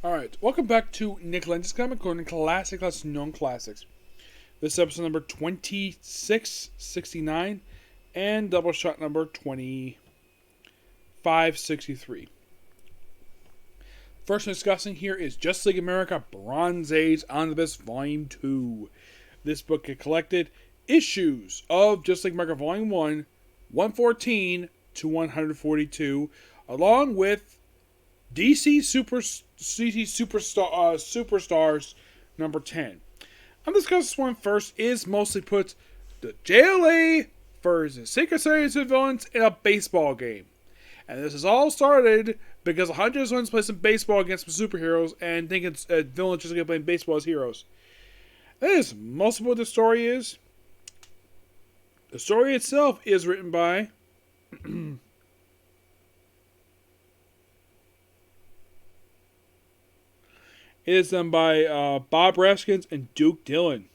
Alright, welcome back to Nick Lenz's Comic Corner, Classic Less Known Classics. This is episode number 2669 and Doubleshot number 2563. First one discussing here is Justice League America Bronze Age Omnibus Volume 2. This book had collected issues of Justice League America Volume 1, 114 to 142, along with Superstars number 10. I'm discussing this one first. Is mostly put the JLA versus Secret Service villains in a baseball game. And this has all started because a hundred villains play some baseball against some superheroes and think it's villains just playing baseball as heroes. That is mostly what the story is. The story itself is written by It is done by Bob Raskins and Dick Dillon.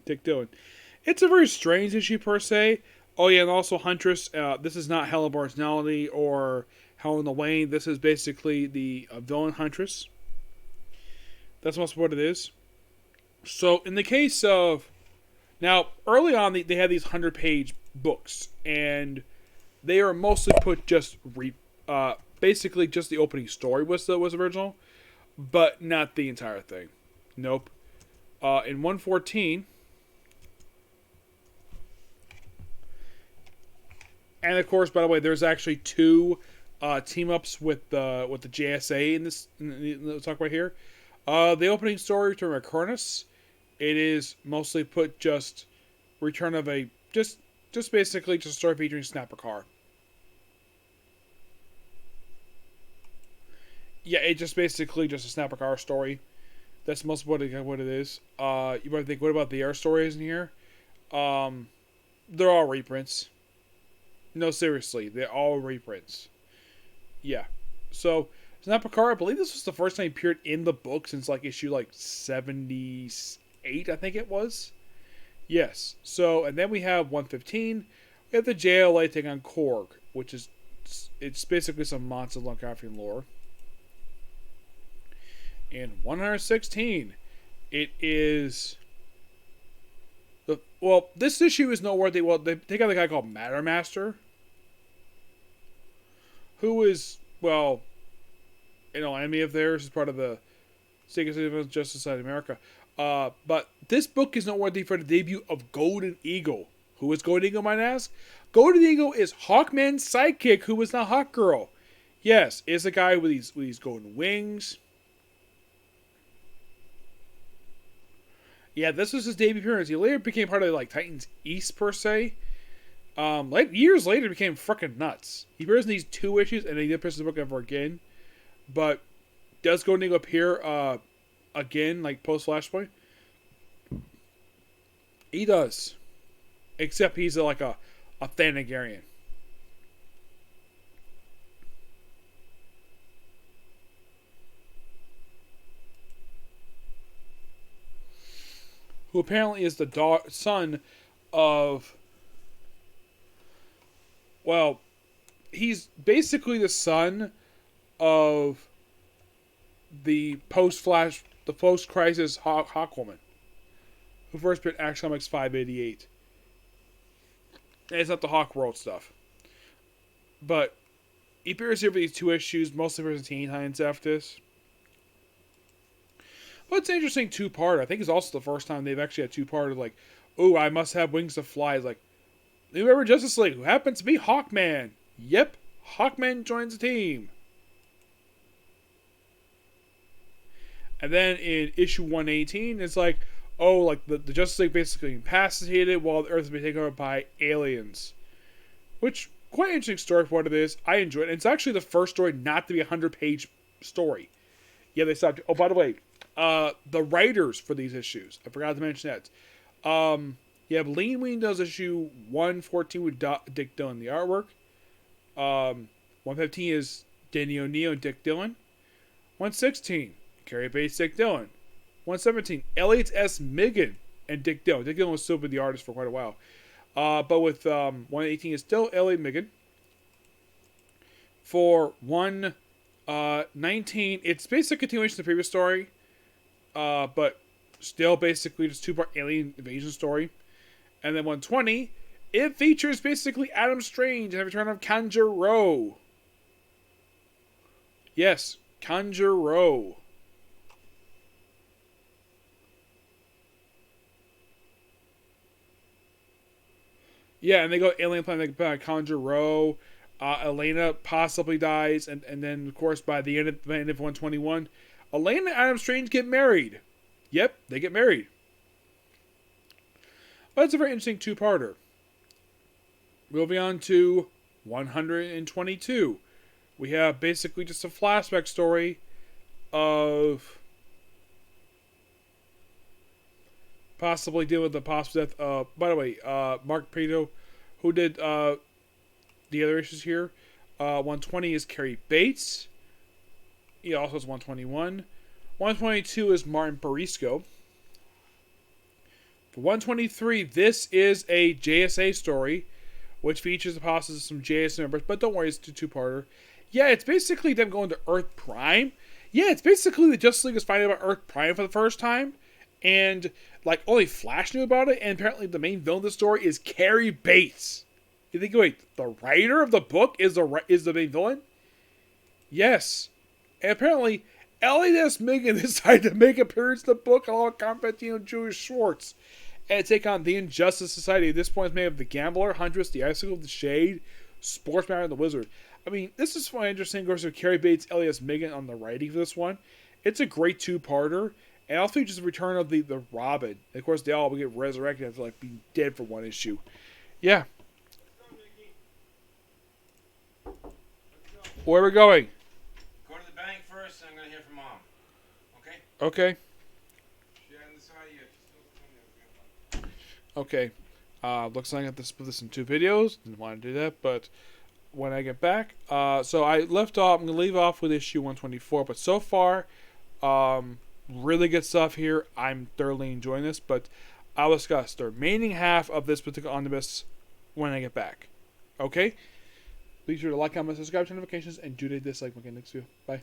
It's a very strange issue per se. Oh yeah, and also Huntress. This is not Helen Barnes-Nally or Helen Wayne. This is basically the villain Huntress. That's most what it is. So in the case of now, early on they had these 100-page books, and they are mostly put just basically just the opening story was original. But not the entire thing. Nope. In 114, and of course, by the way, there's actually two team ups with the JSA in this. Let's talk about here. The opening story, Return of Cronus. It is mostly put just return of a just basically just a story featuring Snapper Carr. Yeah, it's just basically just a Snapper Carr story. That's most what it is. You might think, what about the air stories in here? They're all reprints. No, seriously, they're all reprints. Yeah. So, Snapper Carr, I believe this was the first time he appeared in the book since issue 78, I think it was. Yes. So, and then we have 115. We have the JLA take on Korg, which is it's basically some monster Lovecraftian lore. In 116, it is this issue is noteworthy. Well, they got the guy called Mattermaster, who is an enemy of theirs, is part of the Secret Service Justice Society of America. But this book is noteworthy for the debut of Golden Eagle. Who is Golden Eagle, might ask? Golden Eagle is Hawkman's sidekick, who is not Hawkgirl. Yes, is a guy with these golden wings. Yeah, this was his debut appearance. He later became part of Titans East per se. Years later, he became freaking nuts. He appears in these two issues, and then he appears in the book ever again. But does Golden Eagle appear again, post Flashpoint? He does, except he's a Thanagarian. Who apparently is the son of... Well, he's basically the son of the post-Crisis Hawkwoman, who first appeared in Action Comics 588. And it's not the Hawk World stuff. But he appears here for these two issues, mostly for the Teen Titans after this. But it's an interesting two-part. I think it's also the first time they've actually had two-part I must have wings to fly. It's you remember Justice League, who happens to be Hawkman. Yep, Hawkman joins the team. And then in issue 118, it's the Justice League basically incapacitated while the Earth has been taken over by aliens. Which, quite an interesting story for what it is. I enjoy it. And it's actually the first story not to be a 100-page story. Yeah, they stopped. Oh, by the way, the writers for these issues, I forgot to mention that. You have Lean Ween does issue 114 with Dick Dillon, the artwork. 115 is Danny O'Neill and Dick Dillon. 116, Carrie Bates, Dick Dillon. 117, Elliot S. Migan and Dick Dillon. Dick Dillon was still with the artist for quite a while. But with 118 is still Elliot Migan. For 19. It's basically a continuation of the previous story, but still basically just two-part alien invasion story. And then 120, it features basically Adam Strange and the return of Kanjuro. Yes, Kanjuro. Yeah, and they go alien planet Kanjuro. Elena possibly dies, and then of course by the end of 121, Elena and Adam Strange get married. Yep, they get married. But it's a very interesting two-parter. Moving on to 122. We have basically just a flashback story of possibly dealing with the possible death of, by the way, Mark Prado, who did the other issues here. 120 is Carrie Bates. He also has 121. 122 is Martin Barisco. For 123, this is a JSA story, which features the process of some JSA members, but don't worry, it's a two-parter. Yeah, it's basically them going to Earth Prime. Yeah, it's basically the Justice League is finding about Earth Prime for the first time, and like only Flash knew about it, and apparently the main villain of the story is Carrie Bates. You think, wait, the writer of the book is the main villain? Yes. And apparently, L.A.S. Megan decided to make an appearance in the book along with Constantino Julius Schwartz and take on the Injustice Society. At this point, it's made of the Gambler, Huntress, the Icicle, the Shade, Sportsman, and the Wizard. I mean, this is quite interesting. Of course, with Carrie Bates, L.A.S. Megan on the writing for this one. It's a great two-parter. And also features the return of the Robin. And of course, they all get resurrected after like being dead for one issue. Yeah. Where are we going? Go to the bank first, and I'm going to hear from Mom. Okay? Okay. She hasn't decided yet. She's still Okay. Looks like I have to split this in two videos. Didn't want to do that, but when I get back. So I left off. I'm going to leave off with issue 124. But so far, really good stuff here. I'm thoroughly enjoying this. But I'll discuss the remaining half of this particular omnibus when I get back. Okay? Be sure to like, comment, subscribe, turn notifications, and do the dislike my next video. Bye.